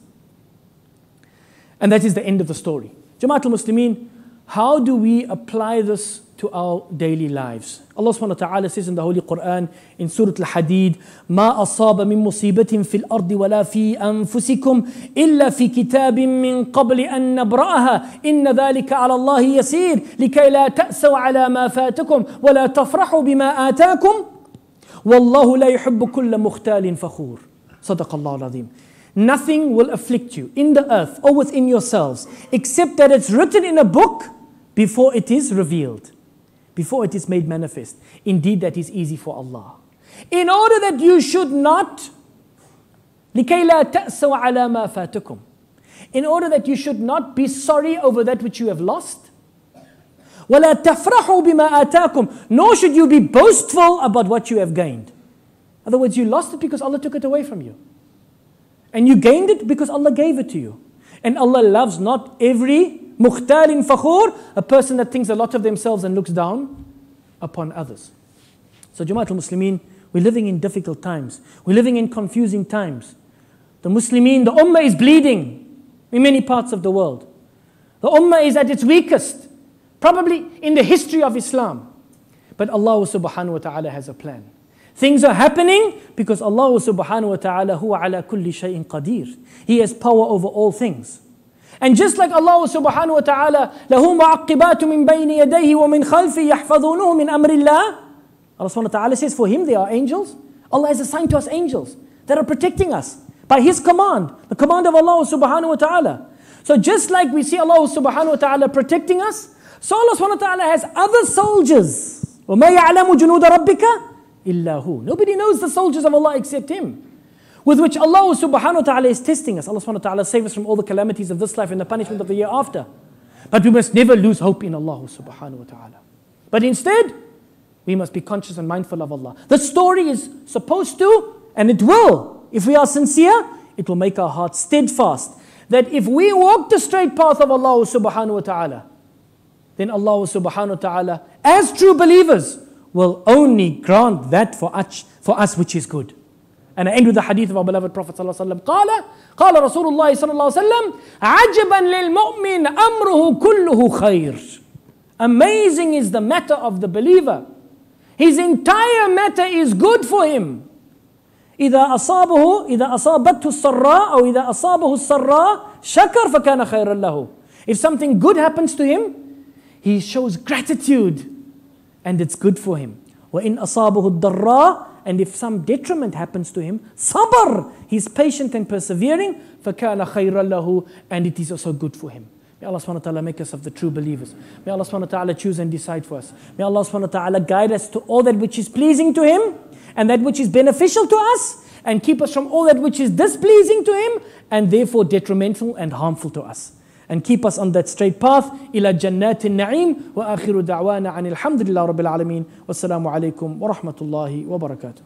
And that is the end of the story. Jama'at al-Muslimin, how do we apply this to our daily lives? Allah subhanahu wa ta'ala says in the Holy Quran, in Surah Al-Hadid, مَا أَصَابَ مِن مُصِيبَةٍ فِي الْأَرْضِ وَلَا فِي أَنفُسِكُمْ إِلَّا فِي كِتَابٍ مِّن قَبْلِ أَن نَّبْرَأَهَا إِنَّ ذَلِكَ عَلَى اللَّهِ يَسِيرٌ لِكَيْ لَا تَأْسَوْا عَلَى مَا فَاتَكُمْ وَلَا تَفْرَحُوا بِمَا آتَاكُمْ وَاللَّهُ لَا يُحِبُّ كُلَّ مُخْتَالٍ فَخُورٍ. صدق الله العظيم. Nothing will afflict you in the earth or within yourselves except that it's written in a book before it is revealed, before it is made manifest. Indeed, that is easy for Allah. In order that you should not, لِكَيْ لَا تَأْسَوْا عَلَى مَا فَاتَكُمْ. In order that you should not be sorry over that which you have lost. وَلَا تَفْرَحُوا بِمَا آتَاكُمْ. Nor should you be boastful about what you have gained. In other words, you lost it because Allah took it away from you. And you gained it because Allah gave it to you. And Allah loves not every mukhtalin fakhur, a person that thinks a lot of themselves and looks down upon others. So Jama'at al-Muslimin, we're living in difficult times. We're living in confusing times. The Muslimin, the Ummah is bleeding in many parts of the world. The Ummah is at its weakest, probably in the history of Islam. But Allah subhanahu wa ta'ala has a plan. Things are happening because Allah subhanahu wa ta'ala huwa ala kulli shay'in qadir. He has power over all things. And just like Allah subhanahu wa ta'ala له معقبات من بين يديه ومن خلفه يحفظونه من أمر الله. Allah subhanahu wa ta'ala says for him they are angels. Allah has assigned to us angels that are protecting us by His command, the command of Allah subhanahu wa ta'ala. So just like we see Allah subhanahu wa ta'ala protecting us, so Allah subhanahu wa ta'ala has other soldiers. وَمَا يَعْلَمُ جُنُودَ رَبِّكَ إِلَّا هُ. Nobody knows the soldiers of Allah except Him, with which Allah subhanahu wa ta'ala is testing us. Allah subhanahu wa ta'ala save us from all the calamities of this life and the punishment of the year after. But we must never lose hope in Allah subhanahu wa ta'ala. But instead, we must be conscious and mindful of Allah. The story is supposed to, and it will, if we are sincere, it will make our hearts steadfast. That if we walk the straight path of Allah subhanahu wa ta'ala, then Allah subhanahu wa ta'ala, as true believers, will only grant that for us which is good. And I end with the hadith of our beloved Prophet sallallahu alaihi wasallam. قال رسول الله صلى الله عليه وسلم عجبا للمؤمن أمره كله خير. Amazing is the matter of the believer. His entire matter is good for him. إذا أصابته السراء أو إذا أصابه السراء شكر فكان خيرا له. If something good happens to him, he shows gratitude, and it's good for him. وَإِنْ أَصَابَهُ الضَّرَّاء. And if some detriment happens to him, sabr, he's patient and persevering, فَكَانَ خَيْرًا لَهُ. And it is also good for him. May Allah subhanahu wa ta'ala make us of the true believers. May Allah subhanahu wa ta'ala choose and decide for us. May Allah subhanahu wa ta'ala guide us to all that which is pleasing to Him and that which is beneficial to us, and keep us from all that which is displeasing to Him and therefore detrimental and harmful to us. And keep us on that straight path. إلى جنات النعيم وآخر دعوانا عن الحمد لله رب العالمين والسلام عليكم ورحمة الله وبركاته.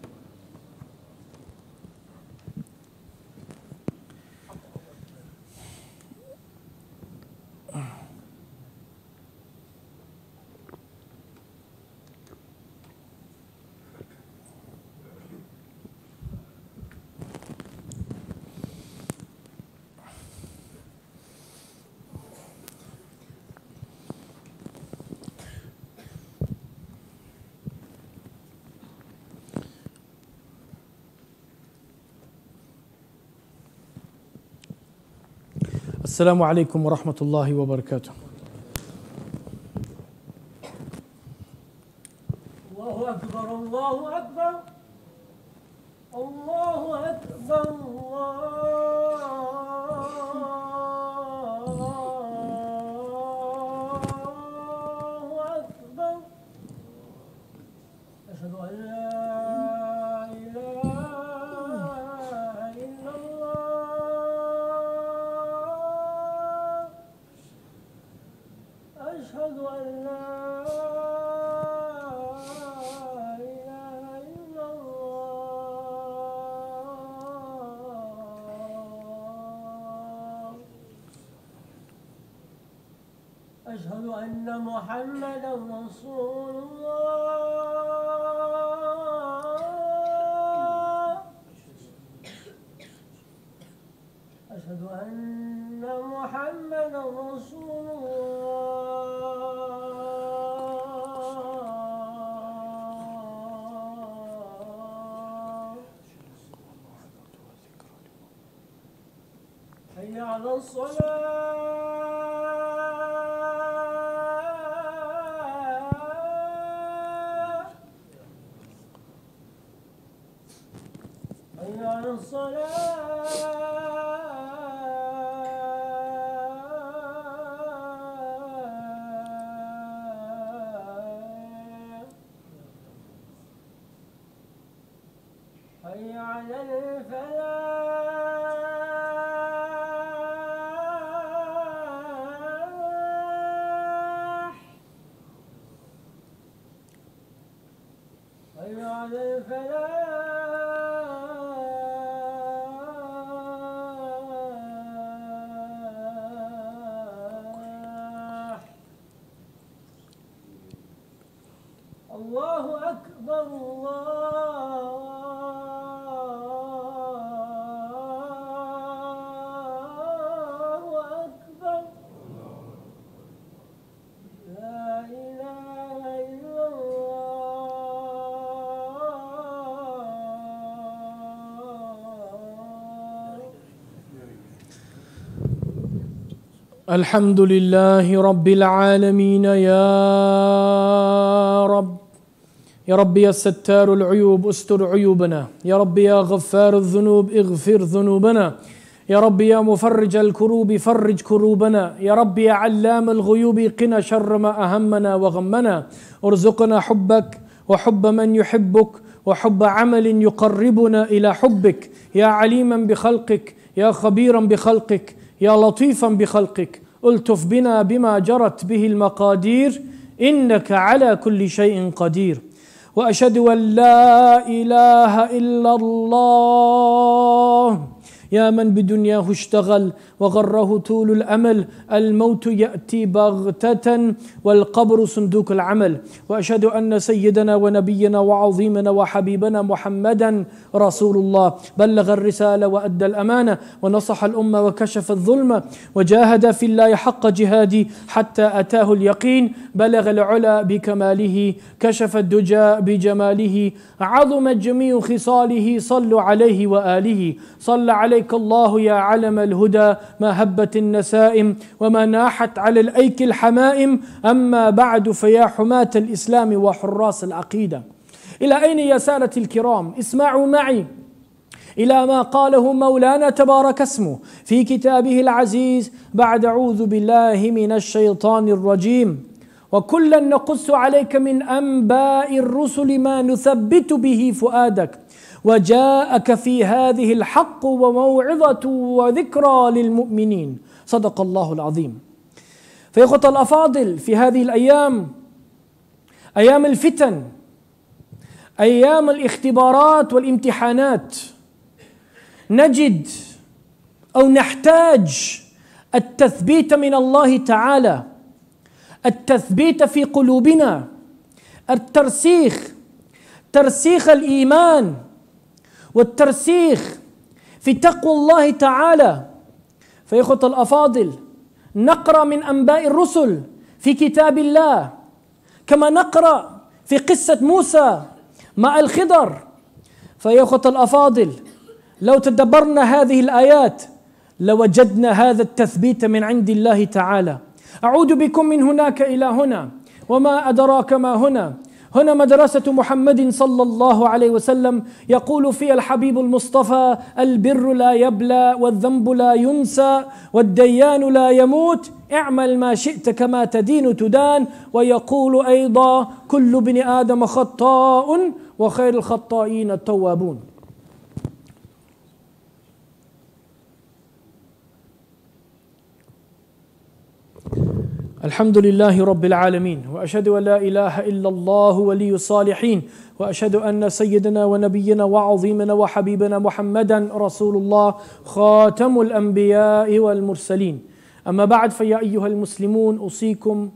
السلام عليكم ورحمة الله وبركاته. الله أكبر الله أكبر الله أكبر الله أكبر أشهد أن لا إله إلا الله أشهد أن لا إله إلا الله أشهد أن محمدا رسول الله أشهد أن محمدا رسول الله حي على الصلاة حي على الصلاة حي على الفلاح حي على الفلاح الله أكبر الله أكبر لا إله إلا الله الحمد لله رب العالمين يا رب. يا رب يا ستار العيوب استر عيوبنا. يا رب يا غفار الذنوب اغفر ذنوبنا. يا رب يا مفرج الكروب فرج كروبنا. يا رب يا علام الغيوب قنا شر ما أهمنا وغمنا. ارزقنا حبك وحب من يحبك وحب عمل يقربنا إلى حبك. يا عليما بخلقك يا خبيرا بخلقك يا لطيفا بخلقك التف بنا بما جرت به المقادير إنك على كل شيء قدير. وأشهد أن لا إله إلا الله يا من بدنياه اشتغل وغره طول الأمل. الموت يأتي بغتة والقبر صندوق العمل. وأشهد أن سيدنا ونبينا وعظيمنا وحبيبنا محمدا رسول الله بلغ الرسالة وأدى الأمانة ونصح الأمة وكشف الظلمة وجاهد في الله حق جهاده حتى أتاه اليقين. بلغ العلا بكماله كشف الدجى بجماله عظمت جميع خصاله. صلوا عليه وآله. صلى عليك الله يا علم الهدى ما هبت النسائم وما ناحت على الأيك الحمائم. أما بعد فيا حماة الإسلام وحراس العقيدة، إلى أين يا سادة الكرام؟ اسمعوا معي إلى ما قاله مولانا تبارك اسمه في كتابه العزيز بعد أعوذ بالله من الشيطان الرجيم: وكلا نقص عليك من أنباء الرسل ما نثبت به فؤادك وجاءك في هذه الحق وموعظة وذكرى للمؤمنين. صدق الله العظيم. فيا إخوة الأفاضل، في هذه الأيام، أيام الفتن، أيام الاختبارات والامتحانات، نجد أو نحتاج التثبيت من الله تعالى، التثبيت في قلوبنا، ترسيخ الإيمان والترسيخ في تقوى الله تعالى. فيا إخوة الأفاضل، نقرأ من أنباء الرسل في كتاب الله كما نقرأ في قصة موسى مع الخضر. فيا إخوة الأفاضل، لو تدبرنا هذه الآيات لوجدنا هذا التثبيت من عند الله تعالى. أعود بكم من هناك إلى هنا، وما أدراك ما هنا. هنا مدرسة محمد صلى الله عليه وسلم، يقول فيها الحبيب المصطفى: البر لا يبلى والذنب لا ينسى والديان لا يموت، اعمل ما شئت كما تدين تدان. ويقول أيضا: كل ابن آدم خطاء وخير الخطائين التوابون. الحمد لله رب العالمين، وأشهد أن لا إله إلا الله ولي الصالحين، وأشهد أن سيدنا ونبينا وعظيمنا وحبيبنا محمدا رسول الله خاتم الأنبياء والمرسلين. أما بعد، فيا أيها المسلمون، أوصيكم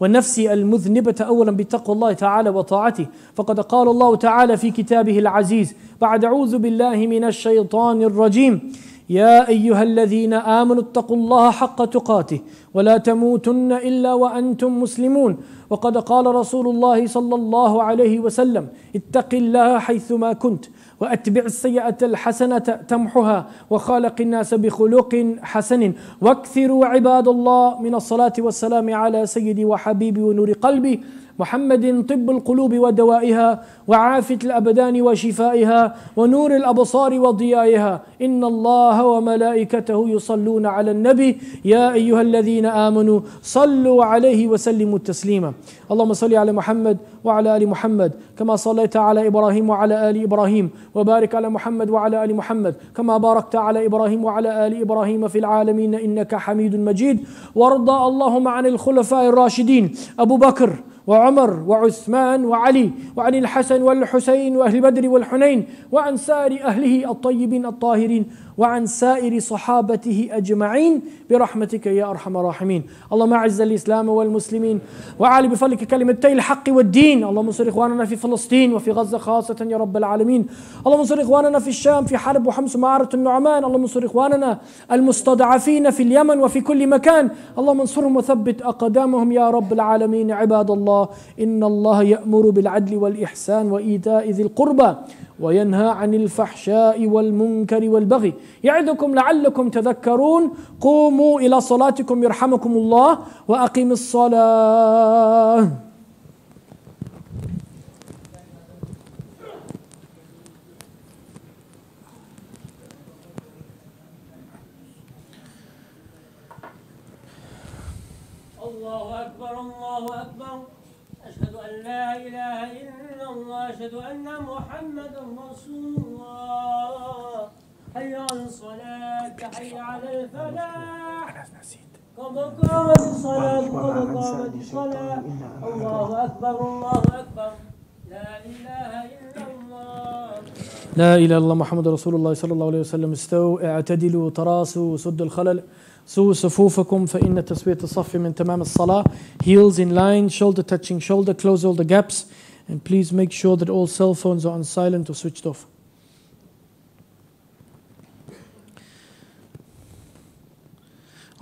ونفسي المذنبة أولا بتقوى الله تعالى وطاعته. فقد قال الله تعالى في كتابه العزيز بعد أعوذ بالله من الشيطان الرجيم: يا أيها الذين آمنوا اتقوا الله حق تقاته ولا تموتن إلا وأنتم مسلمون. وقد قال رسول الله صلى الله عليه وسلم: اتق الله حيثما كنت وأتبع السيئة الحسنة تمحها وخالق الناس بخلق حسن واكثروا عباد الله من الصلاة والسلام على سيدي وحبيبي ونور قلبي محمد، طب القلوب ودوائها وعافية الأبدان وشفائها ونور الأبصار وضيائها. إن الله وملائكته يصلون على النبي يا أيها الذين آمنوا صلوا عليه وسلموا تسليما. اللهم صل على محمد وعلى آل محمد كما صليت على إبراهيم وعلى آل إبراهيم، وبارك على محمد وعلى آل محمد كما باركت على إبراهيم وعلى آل إبراهيم في العالمين إنك حميد مجيد. وارضى اللهم عن الخلفاء الراشدين أبو بكر وعمر وعثمان وعلي، وعن الحسن والحسين وأهل بدر والحنين، وعن سائر أهله الطيبين الطاهرين، وعن سائر صحابته أجمعين برحمتك يا أرحم الراحمين. اللهم أعز الإسلام والمسلمين وأعلي بفضلك كلمتي الحق والدين. اللهم انصر إخواننا في فلسطين وفي غزة خاصة يا رب العالمين. اللهم انصر إخواننا في الشام في حرب وحمص ومعرة النعمان. اللهم انصر إخواننا المستضعفين في اليمن وفي كل مكان. اللهم انصرهم وثبت أقدامهم يا رب العالمين. عباد الله، إن الله يأمر بالعدل والإحسان وإيتاء ذي القربى وينهى عن الفحشاء والمنكر والبغي يعظكم لعلكم تذكرون. قوموا إلى صلاتكم يرحمكم الله وأقم الصلاة. الله أكبر الله أكبر، أشهد أن لا إله إلا الله، أشهد أن محمدا رسول الله. حي على الصلاة، حي على الفلاح، قد قامت الصلاة، قد قامت الصلاة. الله أكبر الله أكبر، لا إله إلا الله. لا إله إلا الله محمد رسول الله صلى الله عليه وسلم. استووا، اعتدلوا، تراصوا، سدوا الخلل، سووا صفوفكم فإن تسوية الصف من تمام الصلاة. Heels in line, shoulder touching shoulder, close all the gaps, and please make sure that all cell phones are on silent or switched off.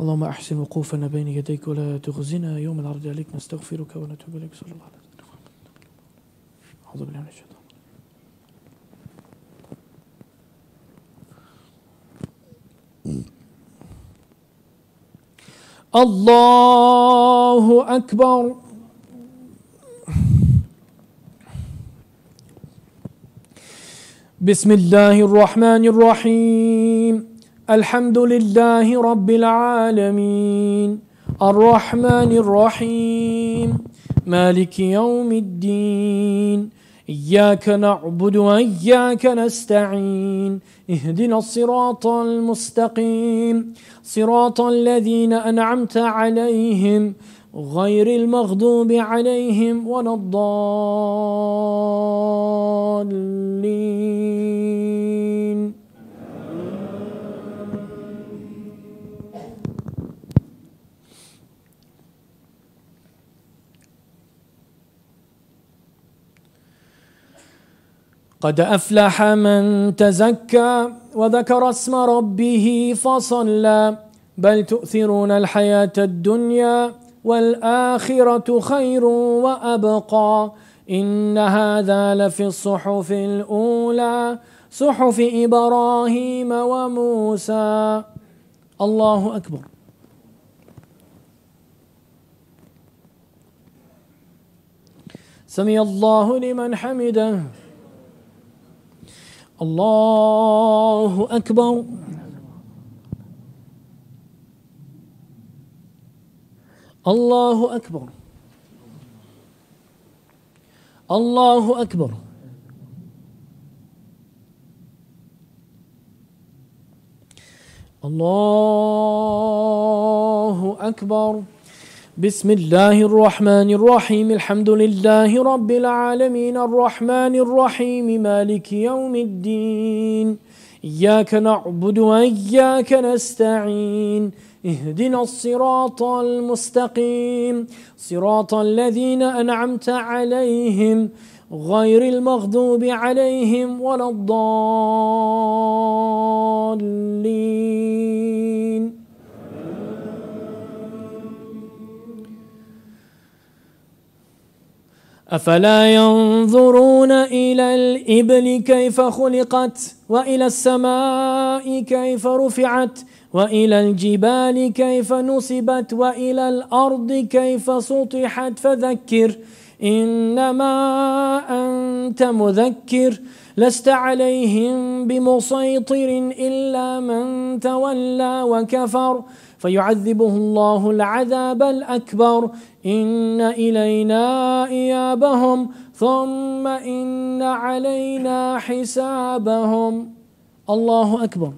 اللهم أحسن وقوفنا بين يديك ولا تخزنا يوم العرض عليك. نستغفرك ونتوب إليك. صلى الله عليه وسلم. أعوذ بالله من الشيطان. الله أكبر. بسم الله الرحمن الرحيم الحمد لله رب العالمين الرحمن الرحيم مالك يوم الدين إياك نعبد وإياك نستعين اهدنا الصراط المستقيم صراط الذين أنعمت عليهم غير المغضوب عليهم ولا الضالين. قد أفلح من تزكى وذكر اسم ربه فصلى بل تؤثرون الحياة الدنيا والآخرة خير وأبقى إن هذا لفي الصحف الأولى صحف إبراهيم وموسى. الله أكبر. سمع الله لمن حمده. الله أكبر. الله أكبر. الله أكبر. الله أكبر. بسم الله الرحمن الرحيم الحمد لله رب العالمين الرحمن الرحيم مالك يوم الدين إياك نعبد وإياك نستعين اهدنا الصراط المستقيم صراط الذين أنعمت عليهم غير المغضوب عليهم ولا الضالين. أفلا ينظرون إلى الإبل كيف خلقت وإلى السماء كيف رفعت وإلى الجبال كيف نصبت وإلى الأرض كيف سطحت فذكر إنما أنت مذكر لست عليهم بمسيطر إلا من تولى وكفر فيعذبه الله العذاب الأكبر إن إلينا إيابهم ثم إن علينا حسابهم. الله أكبر.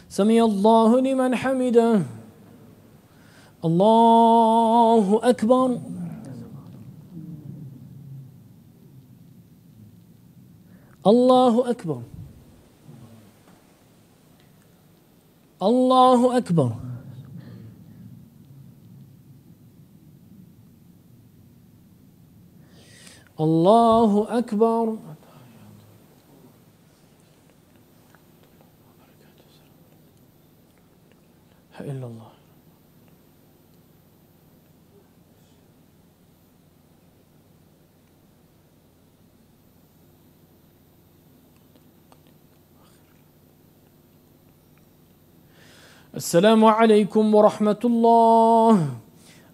سمع الله لمن حمده. الله أكبر. الله أكبر. الله أكبر. الله أكبر. إلا الله. السلام عليكم ورحمة الله.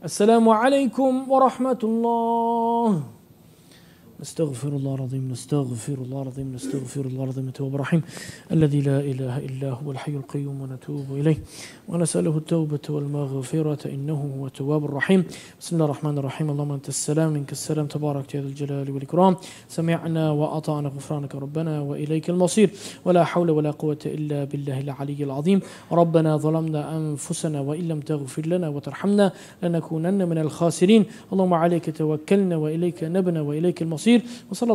السلام عليكم ورحمة الله. نستغفر الله العظيم نستغفر الله العظيم نستغفر الله العظيم التواب الرحيم الذي لا إله إلا هو الحي القيوم ونتوب إليه ونسأله التوبة والمغفرة إنه هو التواب الرحيم. بسم الله الرحمن الرحيم. اللهم أنت السلام منك السلام تبارك يا ذا الجلال والإكرام. سمعنا وأطعنا غفرانك ربنا وإليك المصير ولا حول ولا قوة إلا بالله العلي العظيم. ربنا ظلمنا أنفسنا وإن لم تغفر لنا وترحمنا لنكونن من الخاسرين. اللهم عليك توكلنا وإليك نبنا وإليك المصير. وصلى الله